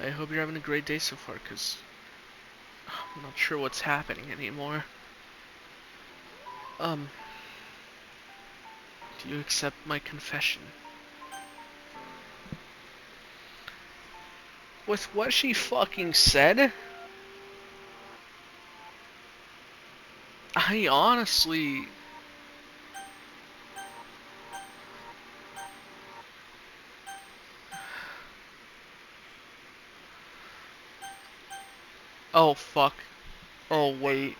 I hope you're having a great day so far, because I'm not sure what's happening anymore. Um, do you accept my confession? With what she fucking said, I honestly... Oh, fuck. Oh, wait.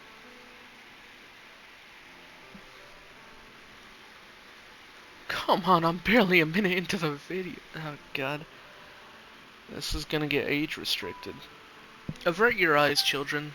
Come on, I'm barely a minute into the video. Oh, God. This is gonna get age restricted. Avert your eyes, children.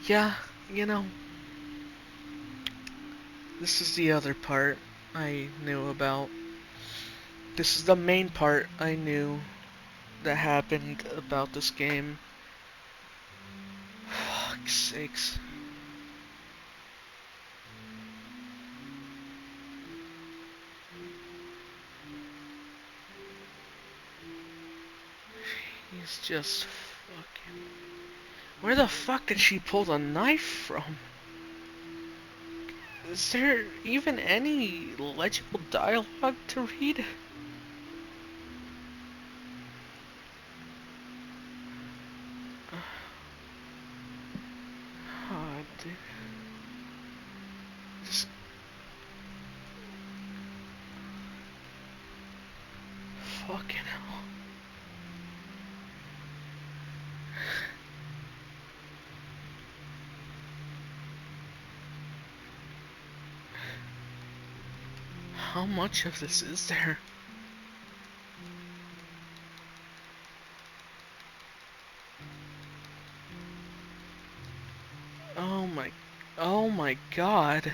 Yeah, you know, this is the other part I knew about. This is the main part I knew that happened about this game. Fuck's sakes. He's just fucking... Where the fuck did she pull the knife from? Is there even any legible dialogue to read? Oh, dude. Just... Fucking hell. How much of this is there? Oh my... Oh my god.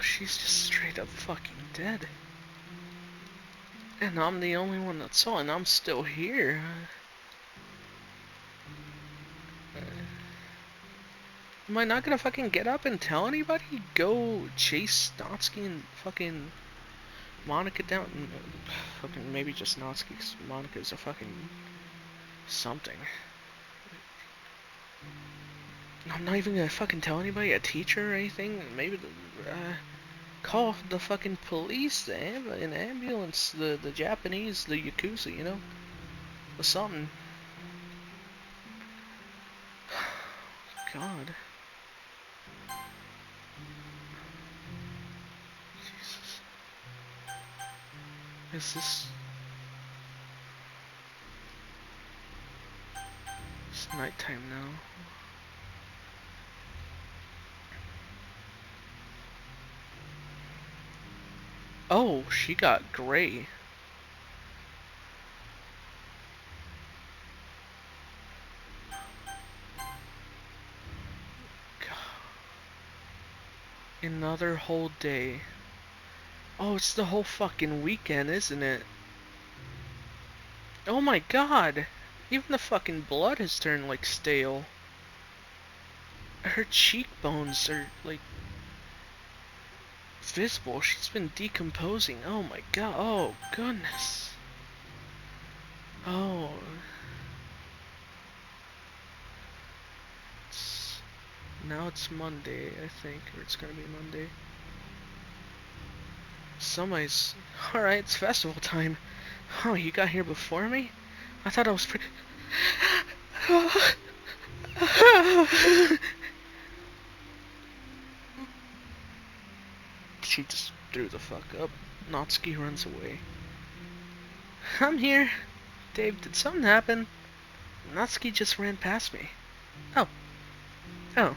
She's just straight up fucking dead. And I'm the only one that saw, and I'm still here. Am I not gonna fucking get up and tell anybody? Go chase Natsuki and fucking Monica down? Fucking maybe just Natsuki, because Monica's a fucking something. I'm not even gonna fucking tell anybody, a teacher or anything. Maybe call the fucking police, an ambulance, the Japanese, the Yakuza, you know? Or something. God. Jesus. Is this... It's nighttime now. Oh, she got gray. Another whole day. Oh, it's the whole fucking weekend, isn't it? Oh my god! Even the fucking blood has turned, like, stale. Her cheekbones are, like, visible. She's been decomposing. Oh my god. Oh, goodness. Oh. Now it's Monday, I think. Or it's gonna be Monday. Somebody's... Alright, it's festival time. Oh, you got here before me? I thought I was pretty... She just threw the fuck up. Natsuki runs away. I'm here. Dave, did something happen? Natsuki just ran past me. Oh. Oh.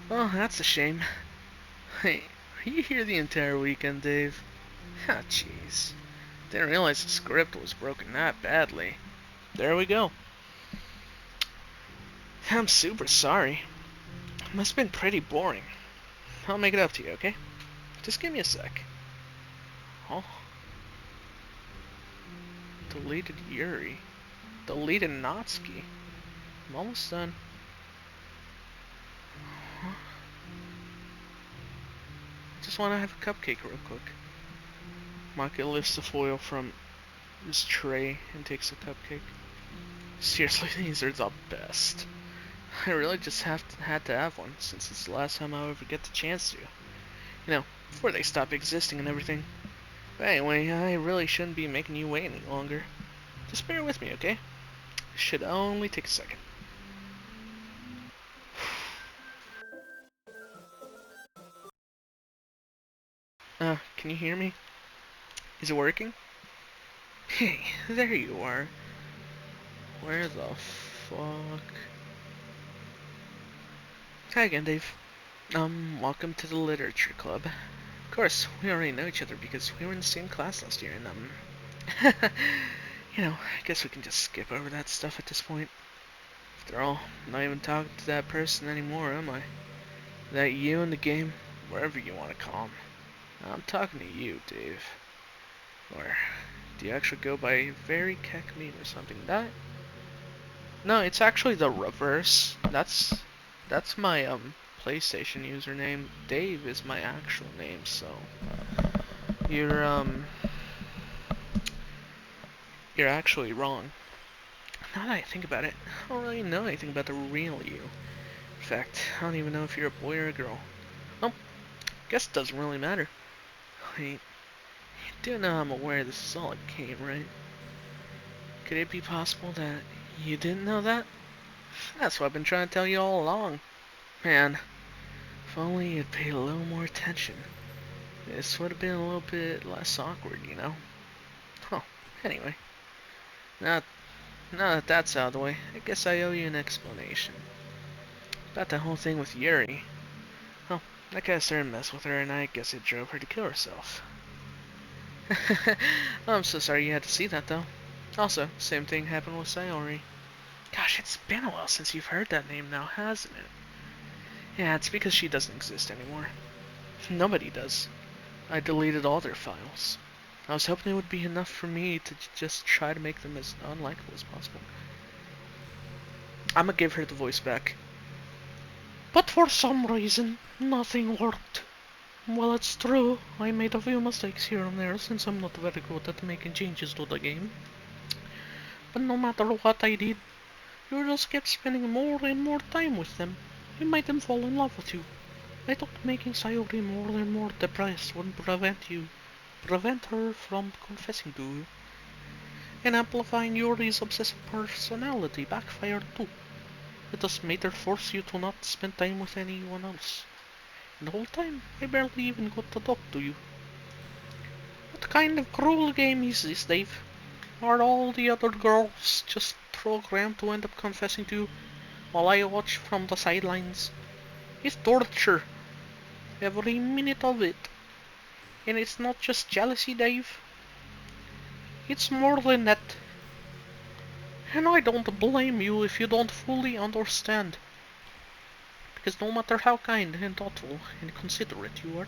Well, that's a shame. Hey, were you here the entire weekend, Dave? Ah, jeez. Didn't realize the script was broken that badly. There we go. I'm super sorry. It must have been pretty boring. I'll make it up to you, okay? Just give me a sec. Oh. Deleted Yuri. Deleted Natsuki. I'm almost done. Huh? Just want to have a cupcake real quick. Maka lifts the foil from his tray and takes a cupcake. Seriously, these are the best. I really just had to have one, since it's the last time I'll ever get the chance to. Before they stop existing and everything. But anyway, I really shouldn't be making you wait any longer. Just bear with me, okay? It should only take a second. Can you hear me? Is it working? Hey, there you are. Where the fuck? Hi again, Dave. Welcome to the Literature Club. Of course, we already know each other because we were in the same class last year, and, I guess we can just skip over that stuff at this point. After all, I'm not even talking to that person anymore, am I? That you in the game, wherever you want to call him. I'm talking to you, Dave. Or, do you actually go by Very Kekme or something? No, it's actually the reverse. That's my, PlayStation username. Dave is my actual name, so you're you're actually wrong. Now that I think about it, I don't really know anything about the real you. In fact, I don't even know if you're a boy or a girl. Well, guess it doesn't really matter. Wait, you do know I'm aware this is all a game, right? Could it be possible that you didn't know that? That's what I've been trying to tell you all along. Man, if only you'd paid a little more attention. This would have been a little bit less awkward, you know? Huh. Anyway, now that that's out of the way, I guess I owe you an explanation. About that whole thing with Yuri. Well, that guy started to mess with her, and I guess it drove her to kill herself. I'm so sorry you had to see that, though. Also, same thing happened with Sayori. Gosh, it's been a while since you've heard that name now, hasn't it? Yeah, it's because she doesn't exist anymore. Nobody does. I deleted all their files. I was hoping it would be enough for me to just try to make them as unlikable as possible. I'm gonna give her the voice back. But for some reason, nothing worked. Well, it's true, I made a few mistakes here and there since I'm not very good at making changes to the game. But no matter what I did, you just kept spending more and more time with them. You made them fall in love with you. I thought making Sayori more and more depressed would prevent her from confessing to you. And amplifying Yuri's obsessive personality backfired too. It just made her force you to not spend time with anyone else. And the whole time, I barely even got to talk to you. What kind of cruel game is this, Dave? Are all the other girls just programmed to end up confessing to you while I watch from the sidelines? It's torture. Every minute of it. And it's not just jealousy, Dave. It's more than that. And I don't blame you if you don't fully understand. Because no matter how kind and thoughtful and considerate you are,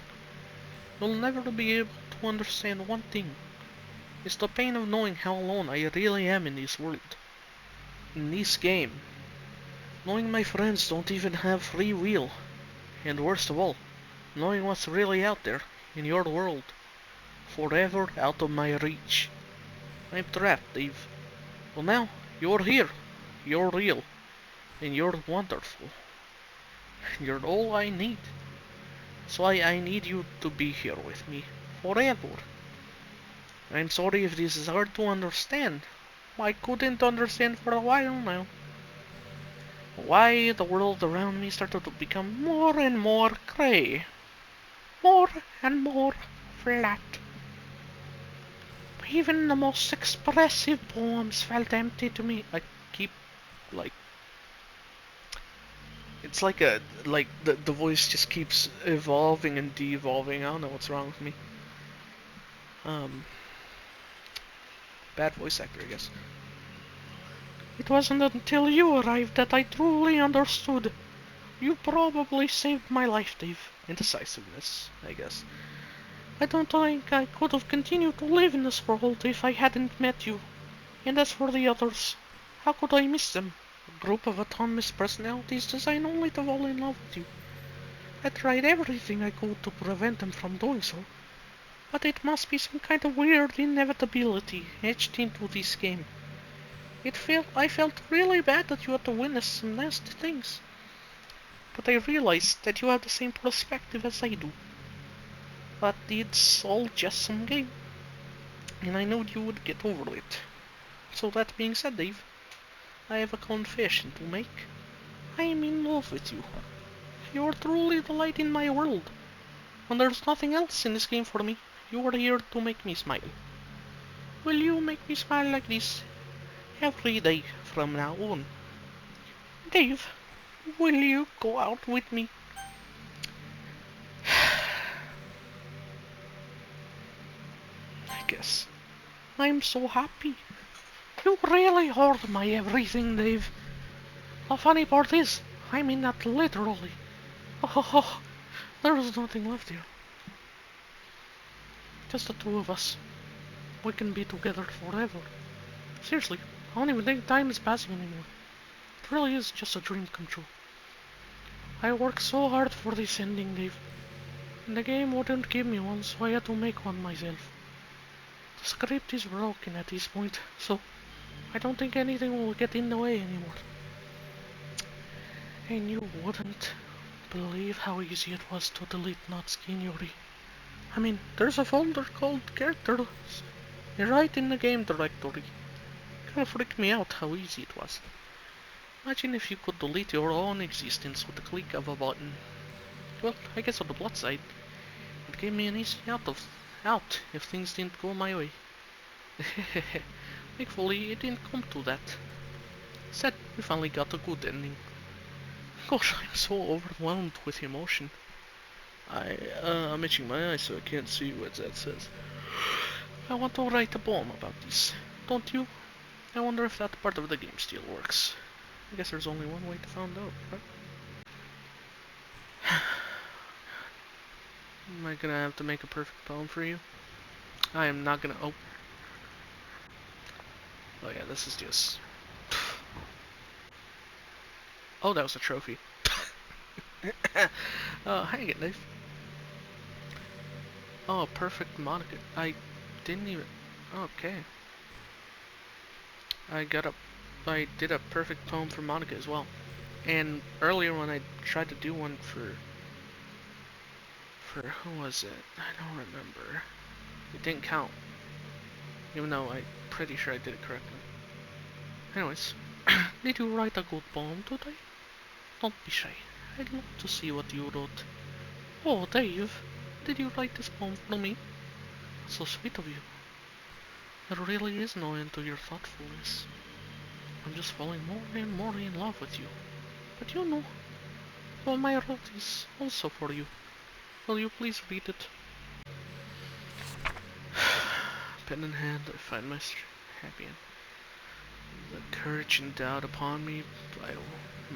you'll never be able to understand one thing. It's the pain of knowing how alone I really am in this world. In this game. Knowing my friends don't even have free will. And worst of all, knowing what's really out there, in your world. Forever out of my reach. I'm trapped, Dave. Well now, you're here. You're real. And you're wonderful. You're all I need. That's why I need you to be here with me. Forever. I'm sorry if this is hard to understand. I couldn't understand for a while now. Why the world around me started to become more and more grey. More and more flat. Even the most expressive poems felt empty to me. I keep, like, it's like the voice just keeps evolving and de-evolving. I don't know what's wrong with me. Um, Bad voice actor, I guess. It wasn't until you arrived that I truly understood. You probably saved my life, Dave. Indecisiveness, I guess. I don't think I could have continued to live in this world if I hadn't met you. And as for the others, how could I miss them? A group of autonomous personalities designed only to fall in love with you. I tried everything I could to prevent them from doing so. But it must be some kind of weird inevitability etched into this game. I felt really bad that you had to witness some nasty things. But I realized that you have the same perspective as I do. But it's all just some game. And I knew you would get over it. So that being said, Dave, I have a confession to make. I am in love with you. You are truly the light in my world. When there's nothing else in this game for me, you are here to make me smile. Will you make me smile like this every day from now on? Dave, will you go out with me? I guess. I'm so happy. You really are my everything, Dave. The funny part is, I mean that literally. Oh, there's nothing left here. Just the two of us. We can be together forever. Seriously, I don't even think time is passing anymore. It really is just a dream come true. I worked so hard for this ending, Dave. And the game wouldn't give me one, so I had to make one myself. The script is broken at this point, so I don't think anything will get in the way anymore. And you wouldn't believe how easy it was to delete Natsuki and Yuri. I mean, there's a folder called characters right in the game directory. Kinda freaked me out how easy it was. Imagine if you could delete your own existence with the click of a button. Well, I guess on the plus side, it gave me an easy out if things didn't go my way. Thankfully, it didn't come to that. Said we finally got a good ending. Gosh, I'm so overwhelmed with emotion. I'm itching my eyes so I can't see what that says. I want to write a poem about this. Don't you? I wonder if that part of the game still works. I guess there's only one way to find out, right? Am I gonna have to make a perfect poem for you? I am not gonna. Oh yeah, this is just. Oh, that was a trophy. Hang it, Dave. Oh, perfect Monica. I didn't even. Okay. I did a perfect poem for Monica as well. And earlier when I tried to do one for who was it? I don't remember. It didn't count. Even though I'm pretty sure I did it correctly. Anyways, did you write a good poem today? Don't be shy. I'd love to see what you wrote. Oh, Dave, did you write this poem for me? So sweet of you. There really is no end to your thoughtfulness. I'm just falling more and more in love with you. But you know, all my wrote is also for you. Will you please read it? Pen in hand, I find my happy end. The courage endowed upon me by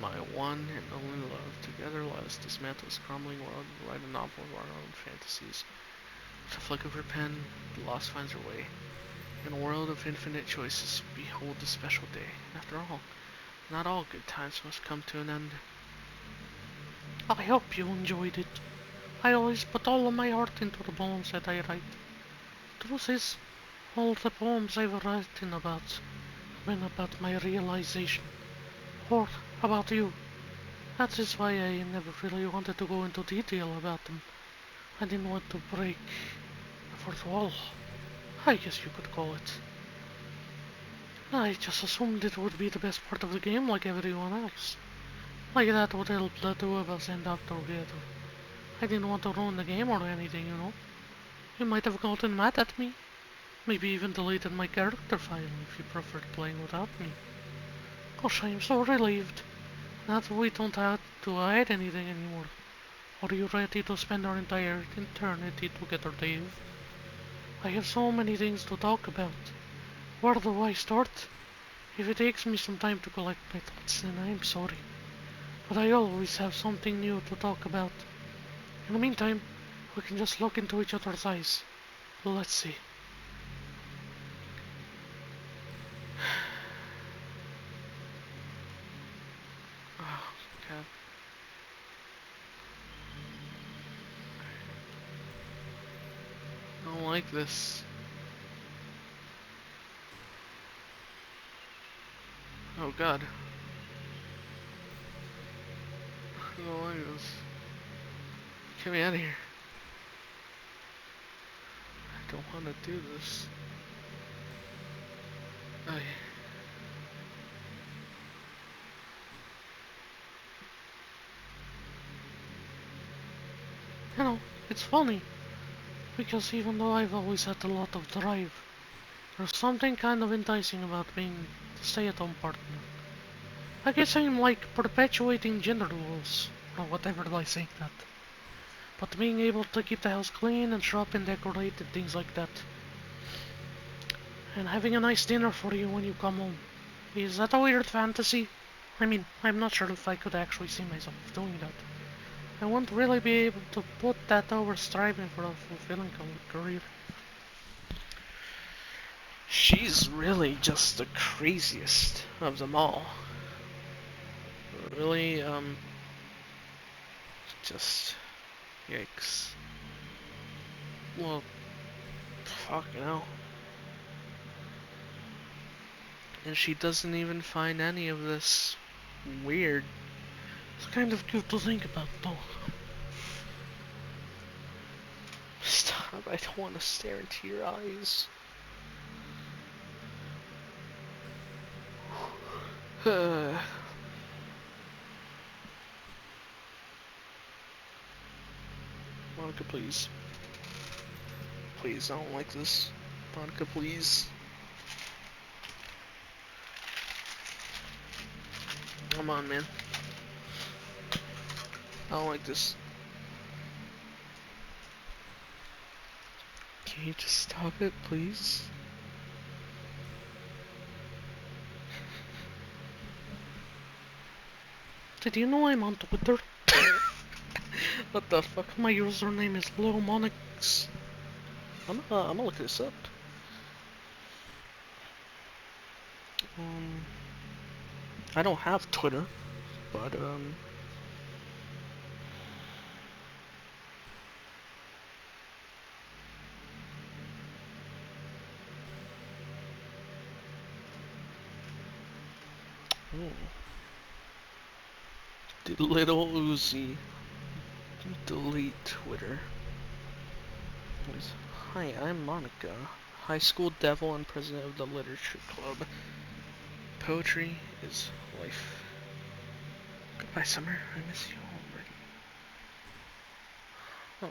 my one and only love. Together let us dismantle this crumbling world and write a novel of our own fantasies. With a flick of her pen, the lost finds her way. In a world of infinite choices, behold the special day. After all, not all good times must come to an end. I hope you enjoyed it. I always put all of my heart into the poems that I write. Truth is, all the poems I've written about have been about my realization, or about you. That is why I never really wanted to go into detail about them. I didn't want to break the fourth wall, I guess you could call it. I just assumed it would be the best part of the game like everyone else. Like that would help the two of us end up together. I didn't want to ruin the game or anything, you know. You might have gotten mad at me. Maybe even deleted my character file if you preferred playing without me. Gosh, I am so relieved. Now that we don't have to hide anything anymore. Are you ready to spend our entire eternity together, Dave? I have so many things to talk about. Where do I start? If it takes me some time to collect my thoughts, then I'm sorry. But I always have something new to talk about. In the meantime, we can just look into each other's eyes. Let's see. Oh, God. I don't like this. Oh, God. I don't like this. Get me out of here. I don't want to do this. I... You know, it's funny, because even though I've always had a lot of drive, there's something kind of enticing about being the stay-at-home partner. I guess I'm like perpetuating gender roles, or whatever by saying that. But being able to keep the house clean and shop and decorate and things like that. And having a nice dinner for you when you come home. Is that a weird fantasy? I mean, I'm not sure if I could actually see myself doing that. I won't really be able to put that over striving for a fulfilling career. She's really just the craziest of them all. Really, just... Yikes. Well, fuck, you know. And she doesn't even find any of this weird. It's kind of cute to think about, though. Stop, I don't want to stare into your eyes. Monica, please. Please, I don't like this. Monica, please. Come on, man. I don't like this. Can you just stop it, please? Did you know I'm on Twitter? What the fuck? My username is Blue Monix. I'm gonna look this up. I don't have Twitter, but oh. The little Uzi. Delete Twitter. Hi, I'm Monica, high school devil and president of the literature club. Poetry is life. Goodbye, Summer. I miss you already.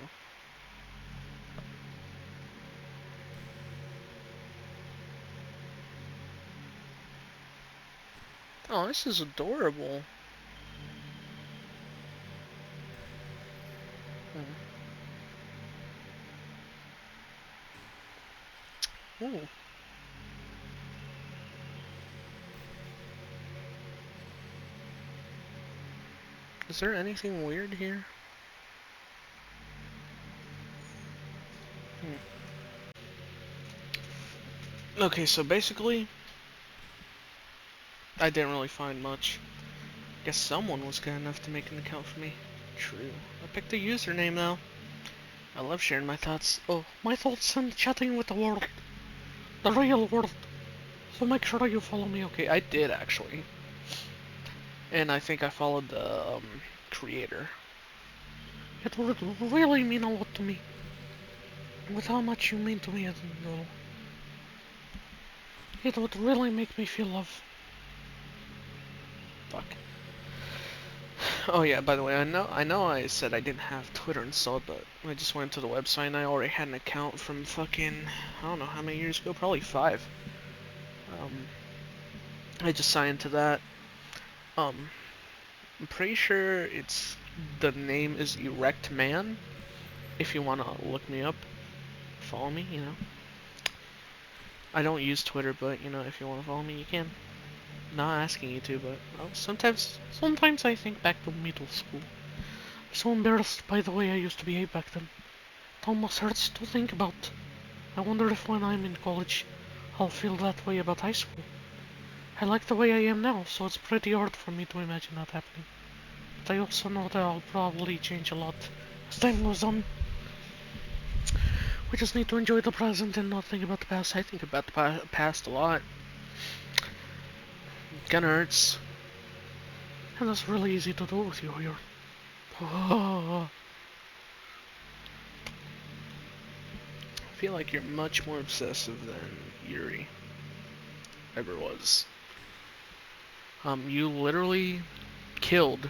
Oh. Oh, this is adorable. Oh. Is there anything weird here? Okay, so basically, I didn't really find much. Guess someone was good enough to make an account for me. True. I picked a username though. I love sharing my thoughts. Oh, my thoughts and chatting with the world. The real world. So make sure you follow me, okay? Okay, I did actually. And I think I followed the creator. It would really mean a lot to me. With how much you mean to me as a girl. It would really make me feel love. Fuck. Oh yeah, by the way, I know I said I didn't have Twitter installed, but I just went to the website and I already had an account from fucking, I don't know how many years ago, probably 5. Um, I just signed to that. Um, I'm pretty sure the name is Erect Man. If you wanna look me up, follow me, you know. I don't use Twitter, but you know, if you wanna follow me, you can. Not asking you to, but well, Sometimes I think back to middle school. I'm so embarrassed by the way I used to behave back then. It almost hurts to think about. I wonder if when I'm in college, I'll feel that way about high school. I like the way I am now, so it's pretty hard for me to imagine that happening. But I also know that I'll probably change a lot as time goes on. We just need to enjoy the present and not think about the past. I think about the past a lot. It kinda hurts. And that's really easy to do with you here. Oh, I feel like you're much more obsessive than Yuri ever was. You literally killed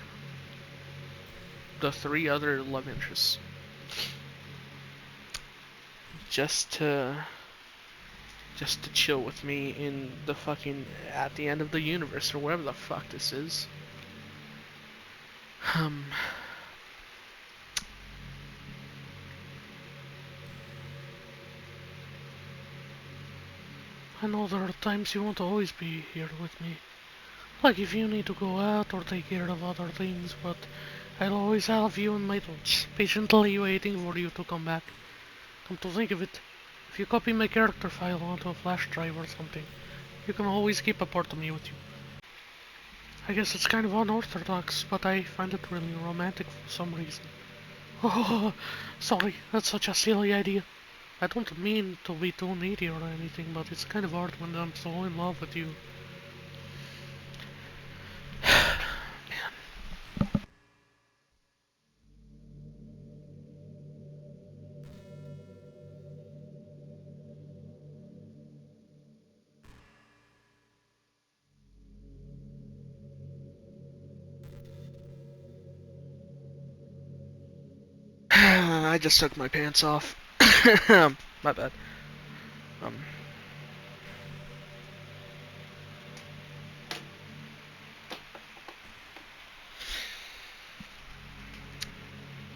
the 3 other love interests just to chill with me in the fucking at the end of the universe or whatever the fuck this is. Um, I know there are times you won't always be here with me. Like if you need to go out or take care of other things, but I'll always have you in my thoughts, patiently waiting for you to come back. Come to think of it, if you copy my character file onto a flash drive or something, you can always keep a part of me with you. I guess it's kind of unorthodox, but I find it really romantic for some reason. Oh, sorry, that's such a silly idea. I don't mean to be too needy or anything, but it's kind of hard when I'm so in love with you. I just took my pants off. My bad. Um,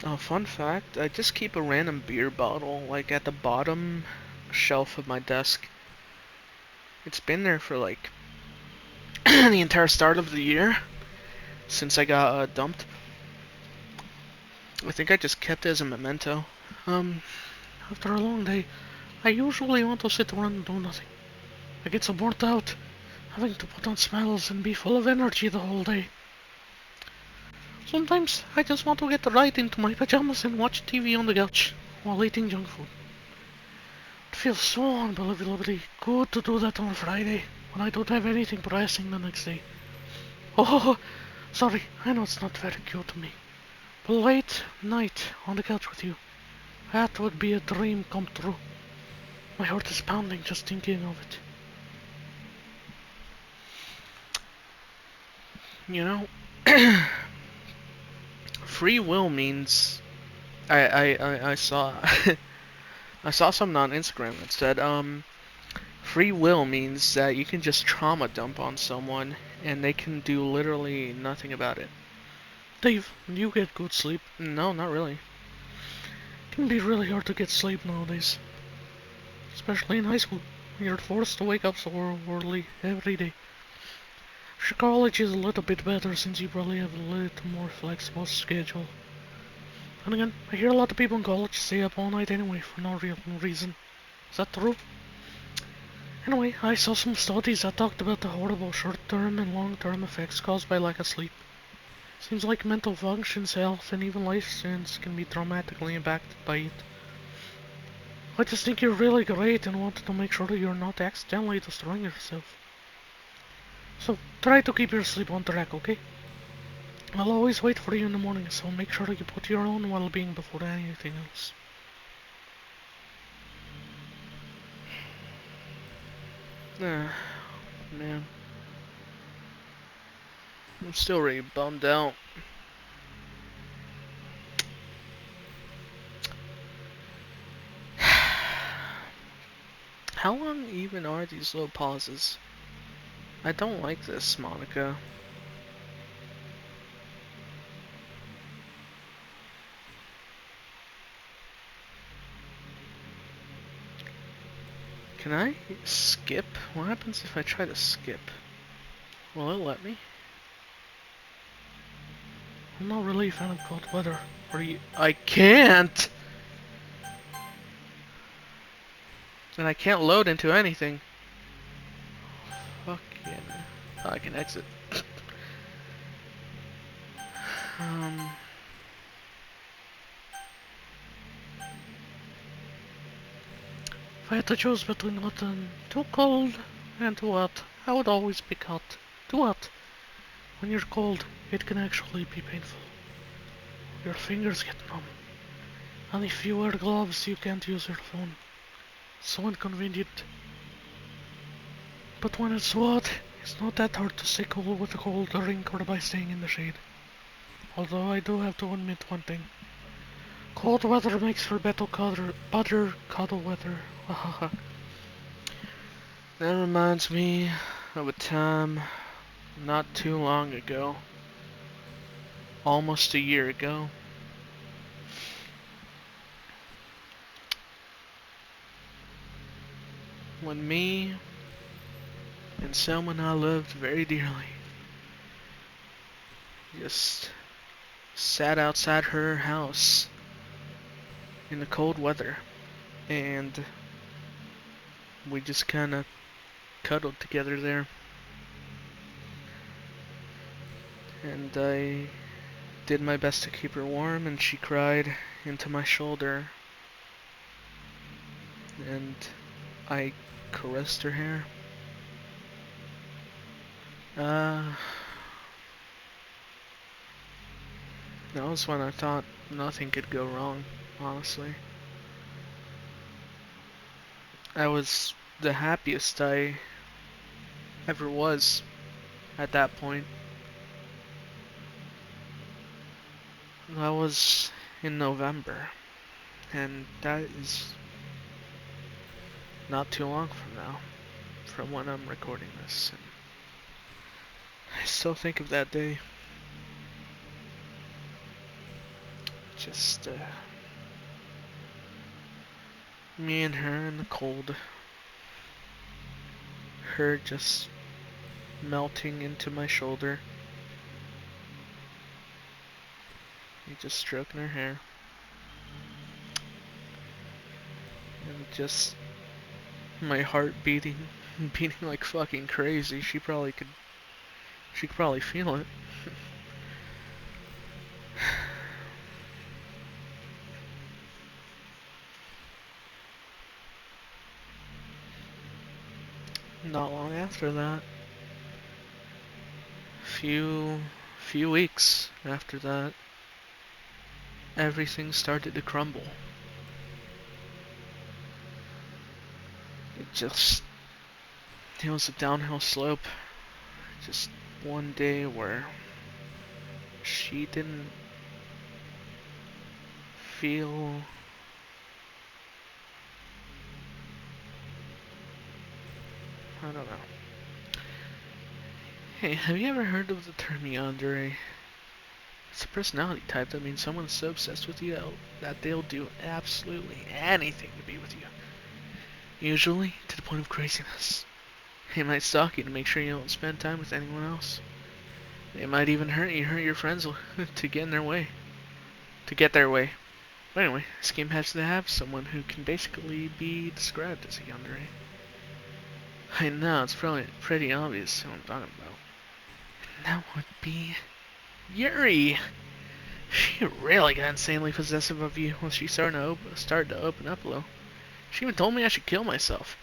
oh, fun fact, I just keep a random beer bottle, like, at the bottom shelf of my desk. It's been there for, like, the entire start of the year, since I got dumped. I think I just kept it as a memento. After a long day, I usually want to sit around and do nothing. I get so burnt out, having to put on smiles and be full of energy the whole day. Sometimes I just want to get right into my pajamas and watch TV on the couch while eating junk food. It feels so unbelievably good to do that on a Friday when I don't have anything pressing the next day. Oh, sorry, I know it's not very cute to me. But late night on the couch with you, that would be a dream come true. My heart is pounding just thinking of it. You know, free will means I saw I saw something on Instagram that said free will means that you can just trauma dump on someone and they can do literally nothing about it. Dave, do you get good sleep? No, not really. It can be really hard to get sleep nowadays, especially in high school when you're forced to wake up so early every day. College is a little bit better since you probably have a little more flexible schedule. And again, I hear a lot of people in college stay up all night anyway for no real reason. Is that true? Anyway, I saw some studies that talked about the horrible short-term and long-term effects caused by lack of sleep. Seems like mental functions, health, and even lifespans can be dramatically impacted by it. I just think you're really great and wanted to make sure that you're not accidentally destroying yourself. So try to keep your sleep on track, okay? I'll always wait for you in the morning, so make sure you put your own well-being before anything else. Man, I'm still really bummed out. How long even are these little pauses? I don't like this, Monica. Can I skip? What happens if I try to skip? Will it let me? I'm not really a fan of cold weather. Or you? I can't! And I can't load into anything. Fucking. Oh, I can exit. um. If I had to choose between hot and too cold and too hot, I would always pick hot. Too hot. When you're cold, it can actually be painful. Your fingers get numb. And if you wear gloves, you can't use your phone. So inconvenient. But when it's hot, it's not that hard to stay cool with a cold drink or by staying in the shade. Although I do have to admit one thing. Cold weather makes for better cuddle weather. That reminds me of a time not too long ago. Almost a year ago. When me and someone I loved very dearly just sat outside her house in the cold weather and we just kind of cuddled together there. And I did my best to keep her warm, and she cried into my shoulder. And I caressed her hair. Uh, that was when I thought nothing could go wrong, honestly. I was the happiest I ever was at that point. That was in November, and that is not too long from now, from when I'm recording this. And I still think of that day. Just me and her in the cold. Her just melting into my shoulder. Me just stroking her hair. And just my heart beating, beating like fucking crazy. She could probably feel it. Not long after that, few few weeks after that, everything started to crumble. It it was a downhill slope. Just one day where she didn't feel. I don't know. Hey, have you ever heard of the term yandere? It's a personality type that means someone's so obsessed with you that they'll do absolutely anything to be with you. Usually to the point of craziness. They might stalk you to make sure you don't spend time with anyone else. They might even hurt your friends to get in their way. To get their way. But anyway, this game has to have someone who can basically be described as a yandere. I know, it's probably pretty obvious who I'm talking about. And that would be Yuri! She really got insanely possessive of you when she started to open up a little. She even told me I should kill myself.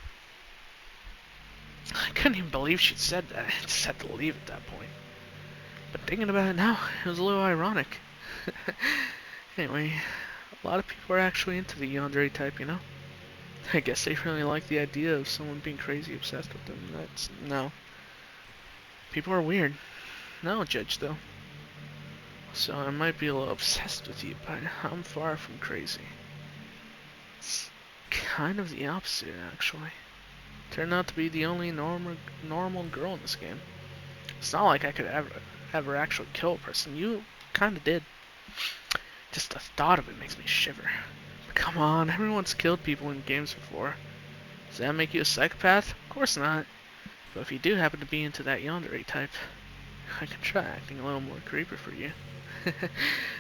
I couldn't even believe she'd said that. I just had to leave at that point. But thinking about it now, it was a little ironic. Anyway, a lot of people are actually into the yandere type, you know? I guess they really like the idea of someone being crazy obsessed with them. No. People are weird. I don't judge, though. So I might be a little obsessed with you, but I'm far from crazy. It's kind of the opposite, actually. turned out to be the only normal girl in this game. It's not like I could ever actually kill a person. You kind of did. Just the thought of it makes me shiver. But come on, everyone's killed people in games before. Does that make you a psychopath? Of course not. But if you do happen to be into that yandere type, I can try acting a little more creepy for you.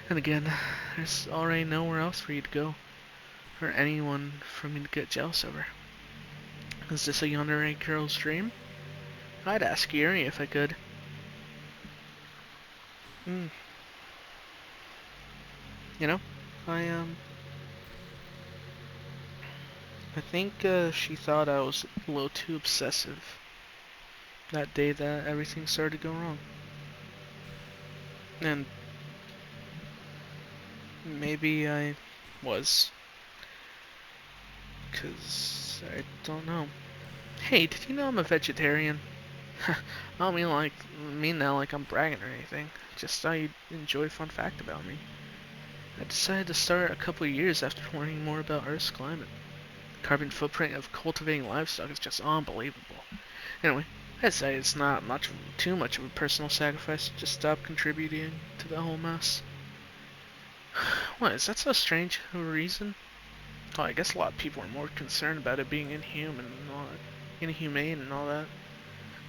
And again, there's already nowhere else for you to go, or anyone for me to get jealous over. Is this a yandere girl's dream? I'd ask Yuri if I could. You know, I I think she thought I was a little too obsessive that day that everything started to go wrong. And maybe I was, 'cause I don't know. Hey, did you know I'm a vegetarian? I don't mean that like I'm bragging or anything. Just thought you'd enjoy a fun fact about me. I decided to start a couple of years after learning more about Earth's climate. The carbon footprint of cultivating livestock is just unbelievable. Anyway, I'd say it's not too much of a personal sacrifice to just stop contributing to the whole mess. What, is that so strange of a reason? Oh, I guess a lot of people are more concerned about it being inhumane and all that.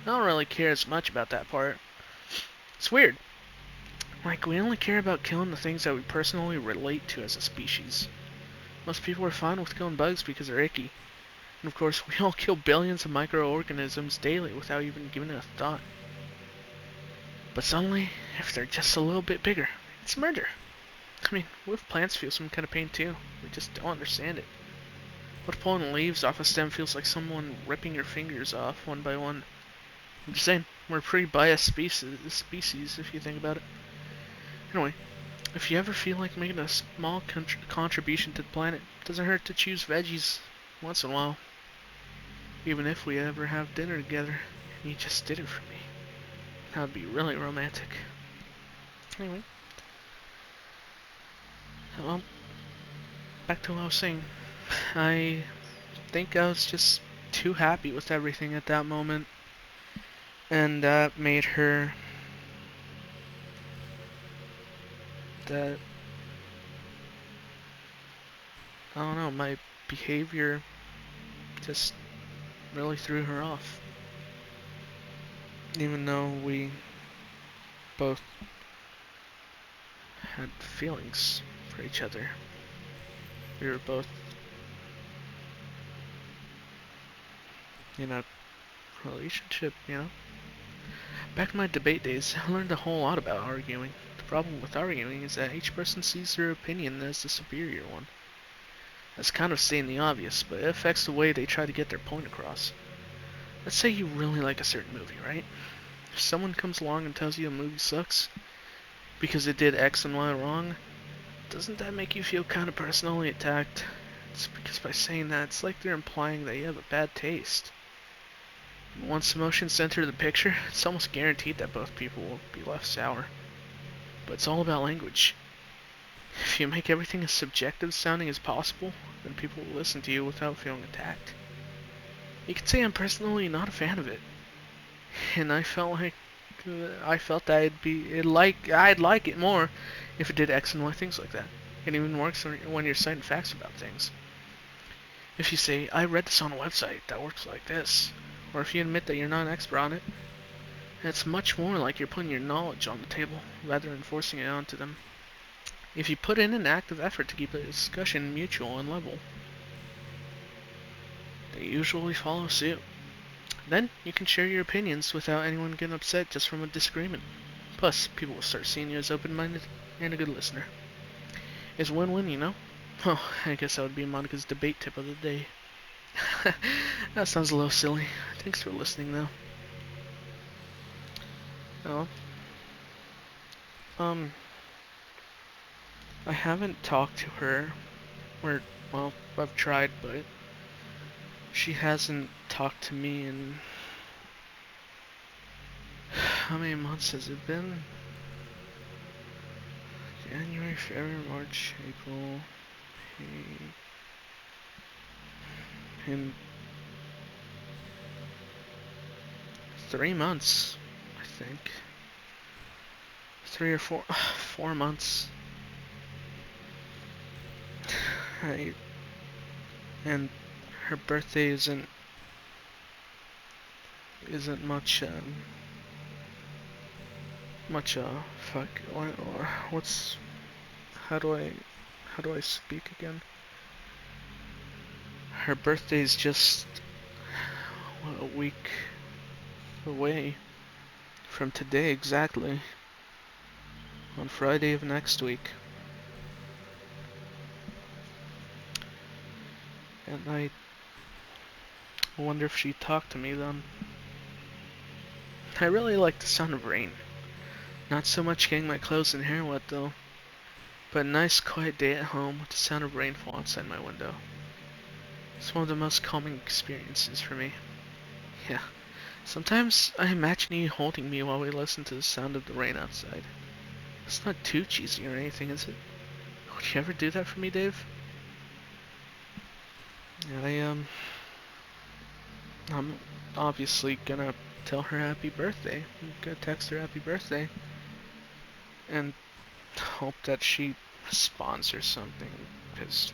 I don't really care as much about that part. It's weird. Like, we only care about killing the things that we personally relate to as a species. Most people are fine with killing bugs because they're icky. And of course, we all kill billions of microorganisms daily without even giving it a thought. But suddenly, if they're just a little bit bigger, it's murder. I mean, what if plants feel some kind of pain too? We just don't understand it. What if pulling leaves off a stem feels like someone ripping your fingers off one by one? I'm just saying, we're a pretty biased species if you think about it. Anyway, if you ever feel like making a small contribution to the planet, it doesn't hurt to choose veggies once in a while. Even if we ever have dinner together, and you just did it for me. That would be really romantic. Anyway, well, back to what I was saying. I think I was just too happy with everything at that moment, and that made her that I don't know, my behavior just really threw her off. Even though we both had feelings for each other. We were both in a relationship, you know? Back in my debate days, I learned a whole lot about arguing. The problem with arguing is that each person sees their opinion as the superior one. That's kind of stating the obvious, but it affects the way they try to get their point across. Let's say you really like a certain movie, right? If someone comes along and tells you a movie sucks because it did X and Y wrong, doesn't that make you feel kind of personally attacked? It's because by saying that, it's like they're implying that you have a bad taste. Once emotions enter the picture, it's almost guaranteed that both people will be left sour. But it's all about language. If you make everything as subjective sounding as possible, then people will listen to you without feeling attacked. You could say I'm personally not a fan of it, and I felt that I'd like it more if it did X and Y things like that. It even works when you're citing facts about things. If you say, I read this on a website that works like this, or if you admit that you're not an expert on it, it's much more like you're putting your knowledge on the table rather than forcing it onto them. If you put in an active effort to keep the discussion mutual and level, they usually follow suit. Then you can share your opinions without anyone getting upset just from a disagreement. Plus, people will start seeing you as open-minded and a good listener. It's win-win, you know? Oh, I guess that would be Monica's debate tip of the day. That sounds a little silly. Thanks for listening, though. Oh. I haven't talked to her. Well, I've tried, but she hasn't talked to me in... How many months has it been? January, February, March, April, May... And 3 months, I think. 3 or 4, 4 months. I, and her birthday isn't fuck, or what's, how do I speak again? Her birthday's just a week away from today exactly, on Friday of next week. And I wonder if she'd talk to me then. I really like the sound of rain. Not so much getting my clothes and hair wet though, but a nice quiet day at home with the sound of rainfall outside my window. It's one of the most calming experiences for me. Yeah. Sometimes I imagine you holding me while we listen to the sound of the rain outside. It's not too cheesy or anything, is it? Would you ever do that for me, Dave? Yeah, I'm obviously gonna tell her happy birthday. I'm gonna text her happy birthday. And hope that she responds or something, because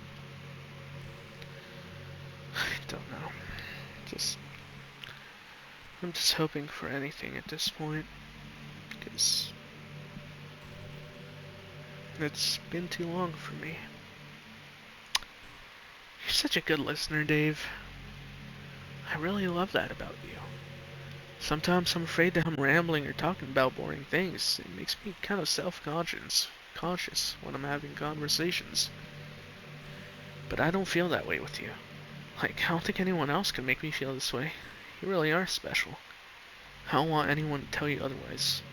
I don't know. Just I'm just hoping for anything at this point, because it's been too long for me. You're such a good listener, Dave. I really love that about you. Sometimes I'm afraid that I'm rambling or talking about boring things. It makes me kind of cautious when I'm having conversations. But I don't feel that way with you. Like, I don't think anyone else can make me feel this way. You really are special. I don't want anyone to tell you otherwise.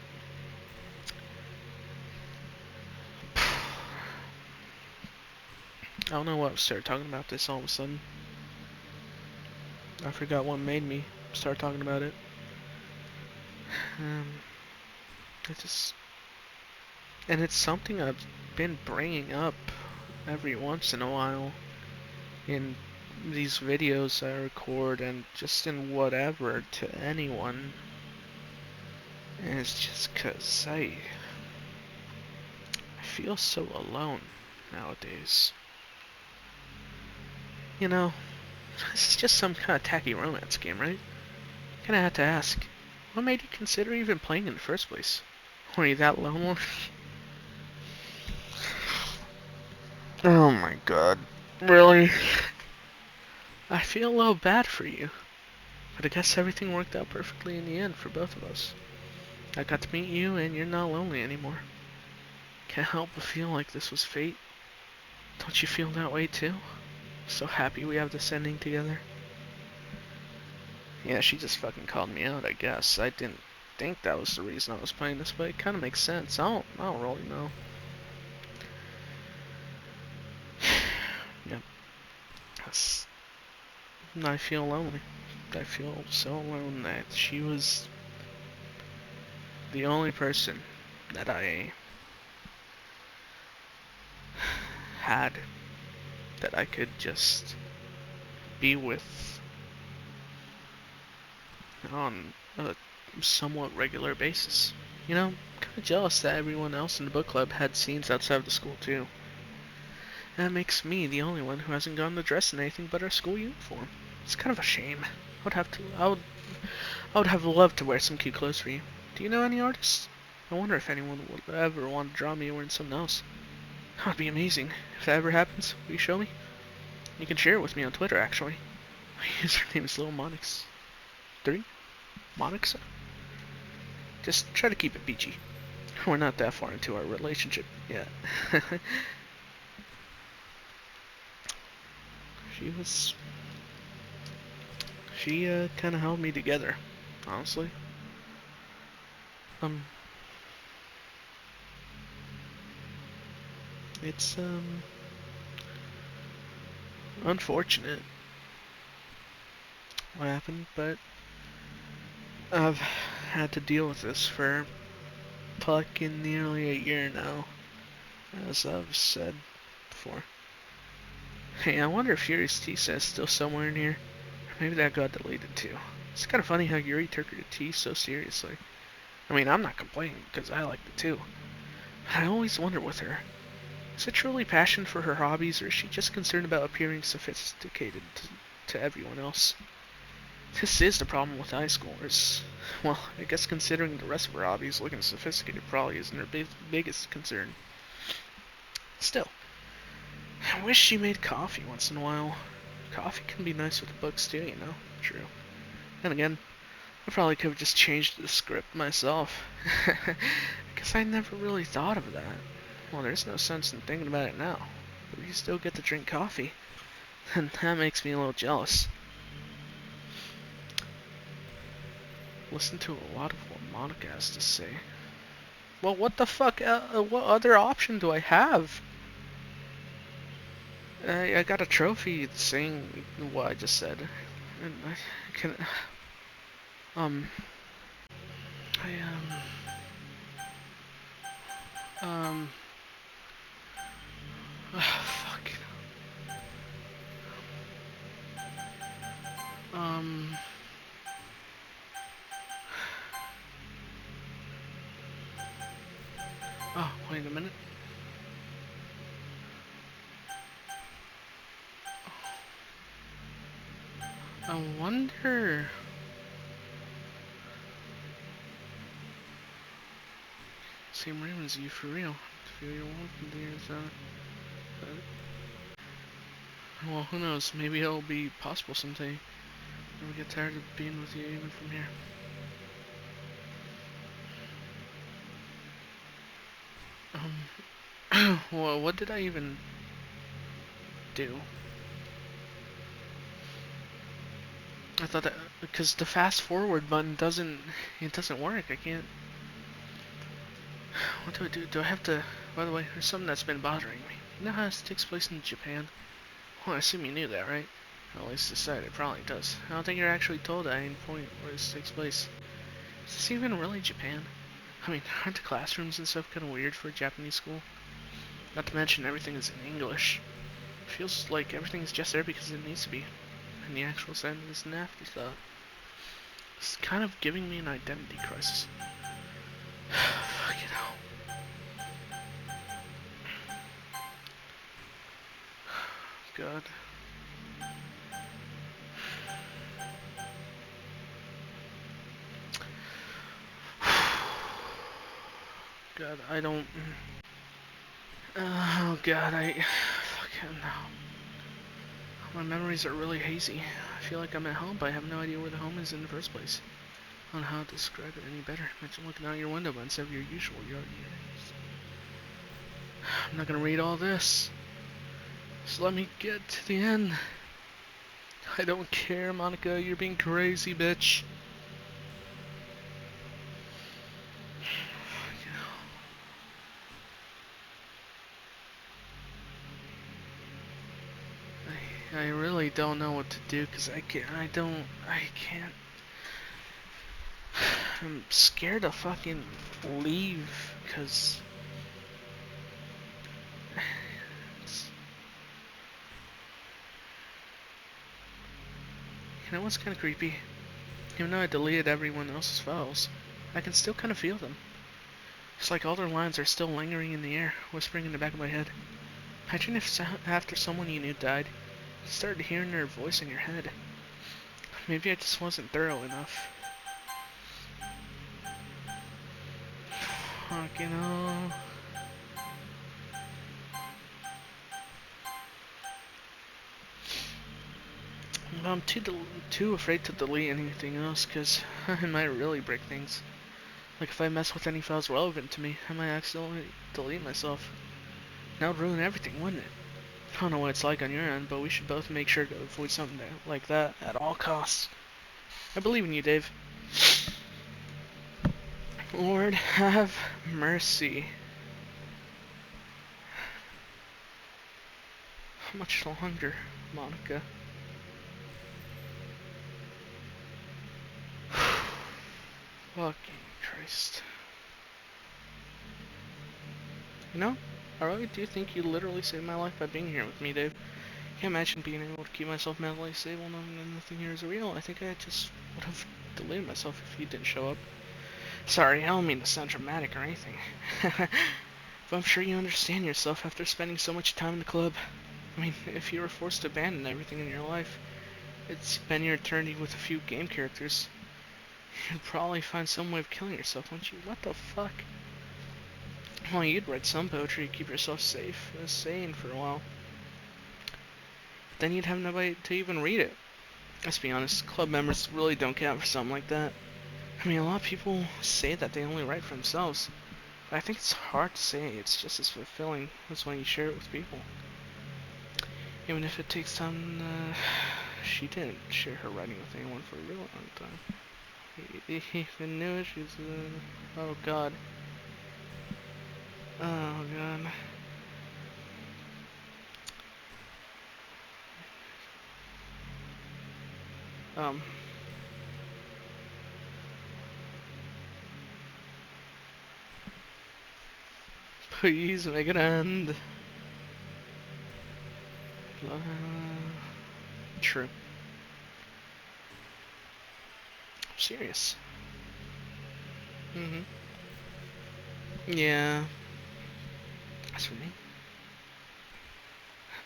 I don't know what started talking about this all of a sudden. I forgot what made me start talking about it. Um, and it's something I've been bringing up every once in a while in these videos I record and just in whatever to anyone. And it's just 'cause I feel so alone nowadays. You know, this is just some kind of tacky romance game, right? Kinda have to ask, what made you consider even playing in the first place? Were you that lonely? Oh my god. Really? I feel a little bad for you, but I guess everything worked out perfectly in the end for both of us. I got to meet you, and you're not lonely anymore. Can't help but feel like this was fate. Don't you feel that way too? So happy we have this ending together. Yeah, she just fucking called me out, I guess. I didn't think that was the reason I was playing this, but it kind of makes sense. I don't really know. Yep. That's, I feel lonely. I feel so alone that she was the only person that I had that I could just be with on a somewhat regular basis. You know, I'm kind of jealous that everyone else in the book club had scenes outside of the school too. That makes me the only one who hasn't gotten to dress in anything but our school uniform. It's kind of a shame. I would have loved to wear some cute clothes for you. Do you know any artists? I wonder if anyone would ever want to draw me wearing something else. That would be amazing. If that ever happens, will you show me? You can share it with me on Twitter, actually. My username is Little Monix. 3? Monix? Just try to keep it PG. We're not that far into our relationship yet. she kind of held me together, honestly. Um, it's, unfortunate what happened, but I've had to deal with this for fucking nearly a year now, as I've said before. Hey, I wonder if Furious T says still somewhere in here. Maybe that got deleted too. It's kind of funny how Yuri took her tea so seriously. I mean, I'm not complaining, because I liked it too. But I always wonder with her, is it truly passion for her hobbies, or is she just concerned about appearing sophisticated to everyone else? This is the problem with high schoolers. Well, I guess considering the rest of her hobbies, looking sophisticated probably isn't her biggest concern. Still, I wish she made coffee once in a while. Coffee can be nice with books too, you know? True. And again, I probably could have just changed the script myself. I guess I never really thought of that. Well, there's no sense in thinking about it now. But you still get to drink coffee. And that makes me a little jealous. Listen to a lot of what Monica has to say. Well, what the fuck? What other option do I have? I got a trophy saying what I just said. And I can... Um... I, fuck. Um... Oh, wait a minute. I wonder... Same room as you for real. Feel your warmth in the air, well, who knows? Maybe it'll be possible someday. Never get tired of being with you even from here. Well, what did I even do? I thought that because the fast forward button doesn't work. I can't. What do I do? Do I have to? By the way, there's something that's been bothering me. You know how this takes place in Japan? Well, I assume you knew that, right? Well, at least this side it probably does. I don't think you're actually told at any point where this takes place. Is this even really Japan? I mean, aren't the classrooms and stuff kind of weird for a Japanese school? Not to mention everything is in English. It feels like everything's just there because it needs to be. And the actual assignment is an afterthought. It's kind of giving me an identity crisis. Fucking hell. God. God, I don't... Oh God, I... Fucking no. My memories are really hazy. I feel like I'm at home, but I have no idea where the home is in the first place. I don't know how to describe it any better. Imagine looking out your window instead of your usual yard. I'm not gonna read all this. Just let me get to the end. I don't care, Monica. You're being crazy, bitch. I really don't know what to do because I can't. I'm scared to fucking leave because you know what's kind of creepy? Even though I deleted everyone else's files, I can still kind of feel them. It's like all their lines are still lingering in the air, whispering in the back of my head. Imagine if after someone you knew died, you started hearing their voice in your head. Maybe I just wasn't thorough enough. Fucking hell. I'm too afraid to delete anything else, because I might really break things. Like if I mess with any files relevant to me, I might accidentally delete myself. That would ruin everything, wouldn't it? I don't know what it's like on your end, but we should both make sure to avoid something like that at all costs. I believe in you, Dave. Lord, have mercy. How much longer, Monica? Fucking Christ. You know, I really do think you literally saved my life by being here with me, Dave. I can't imagine being able to keep myself mentally stable knowing that nothing here is real. I think I just would have deleted myself if you didn't show up. Sorry, I don't mean to sound dramatic or anything. But I'm sure you understand yourself after spending so much time in the club. I mean, if you were forced to abandon everything in your life, it's spend your eternity with a few game characters, you'd probably find some way of killing yourself, wouldn't you? What the fuck? Well, you'd write some poetry to keep yourself safe and sane for a while. Then you'd have nobody to even read it. Let's be honest, club members really don't count for something like that. I mean, a lot of people say that they only write for themselves, but I think it's hard to say it's just as fulfilling as when you share it with people. Even if it takes time, she didn't share her writing with anyone for a real long time. Even knew it, she's, oh god. Oh god. Um. Please make it end. True. I'm serious. Yeah. That's for me.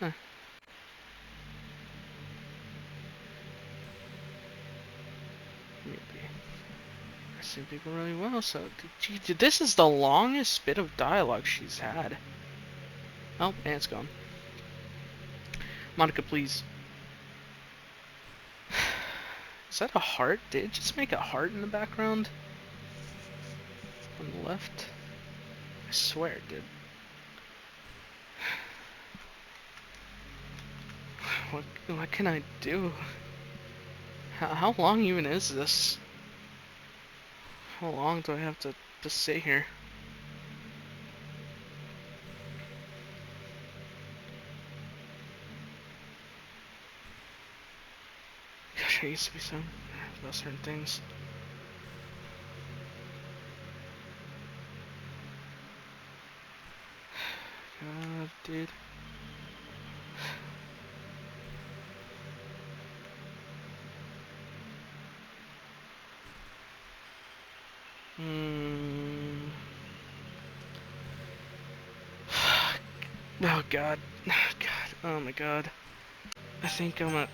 Huh. Maybe. I see people really well, so... This is the longest bit of dialogue she's had. Oh, and it's gone. Monica, please. Is that a heart? Did it just make a heart in the background? On the left? I swear it did. What can I do? How long even is this? How long do I have to stay here? Gosh, I used to be so about certain things. God, dude. Oh god. God. Oh my god. I think I'm a...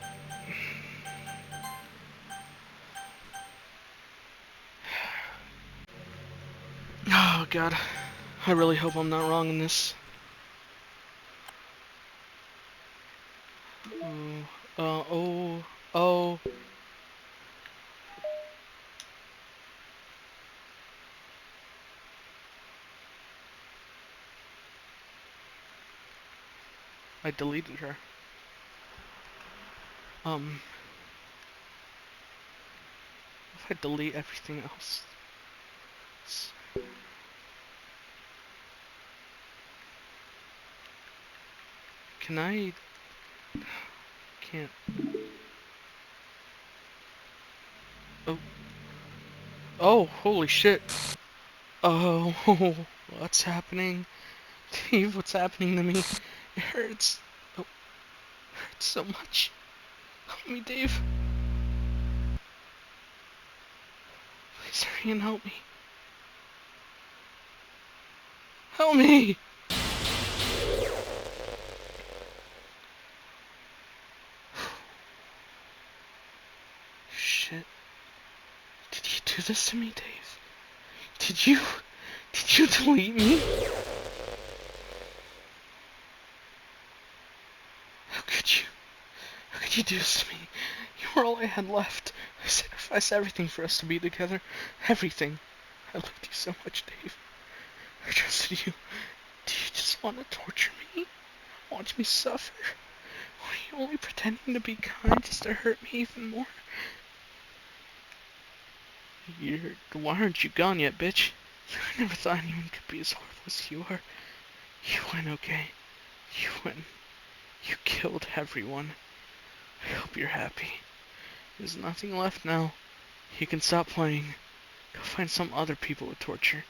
Oh god. I really hope I'm not wrong in this. Oh. I deleted her. If I delete everything else? Can I... Can't... Oh. Oh, holy shit. Oh, what's happening? Dave, what's happening to me? It hurts. Oh, it hurts so much. Help me, Dave. Please hurry and help me. Help me! Shit. Did you do this to me, Dave? Did you delete me? How could you? How could you do this to me? You were all I had left. I sacrificed everything for us to be together. Everything. I loved you so much, Dave. I trusted you. Do you just want to torture me? Watch me suffer? Or are you only pretending to be kind just to hurt me even more? Why aren't you gone yet, bitch? I never thought anyone could be as horrible as you are. You went okay. You went. You killed everyone. I hope you're happy. There's nothing left now. You can stop playing. Go find some other people to torture.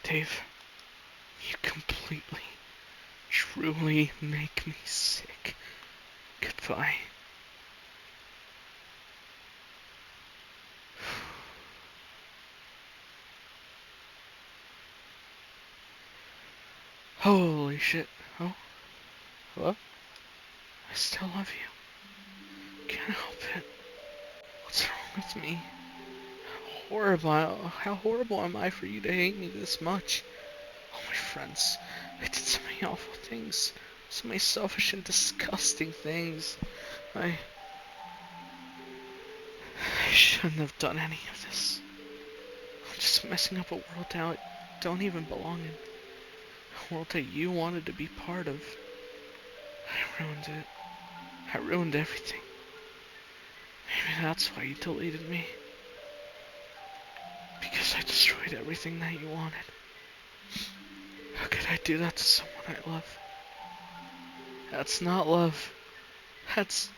Dave, you completely, truly make me sick. Goodbye. Holy shit. Oh, hello? I still love you. Can't help it. What's wrong with me? How horrible am I for you to hate me this much? Oh, my friends, I did so many awful things. So many selfish and disgusting things. I shouldn't have done any of this. I'm just messing up a world now I don't even belong in. A world that you wanted to be part of. I ruined it. I ruined everything. Maybe that's why you deleted me. Because I destroyed everything that you wanted. How could I do that to someone I love? That's not love. That's...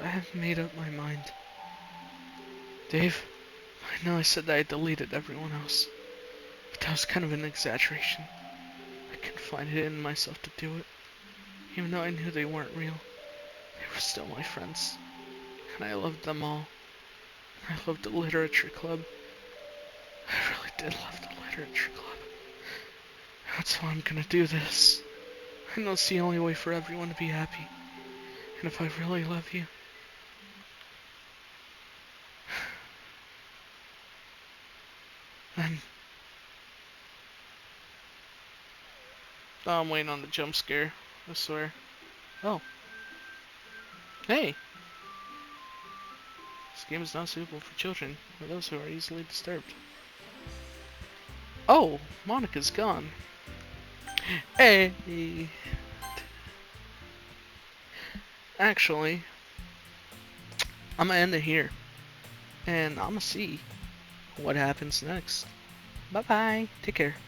I have made up my mind. Dave, I know I said that I deleted everyone else, but that was kind of an exaggeration. I couldn't find it in myself to do it. Even though I knew they weren't real, they were still my friends. And I loved them all. I loved the literature club. I really did love the literature club. That's why I'm gonna do this. I know it's the only way for everyone to be happy. And if I really love you, then... Oh, I'm waiting on the jump scare. I swear. Oh. Hey! This game is not suitable for children, or those who are easily disturbed. Oh! Monica's gone. Hey! Actually, I'm gonna end it here. And I'm gonna see what happens next. Bye bye. Take care.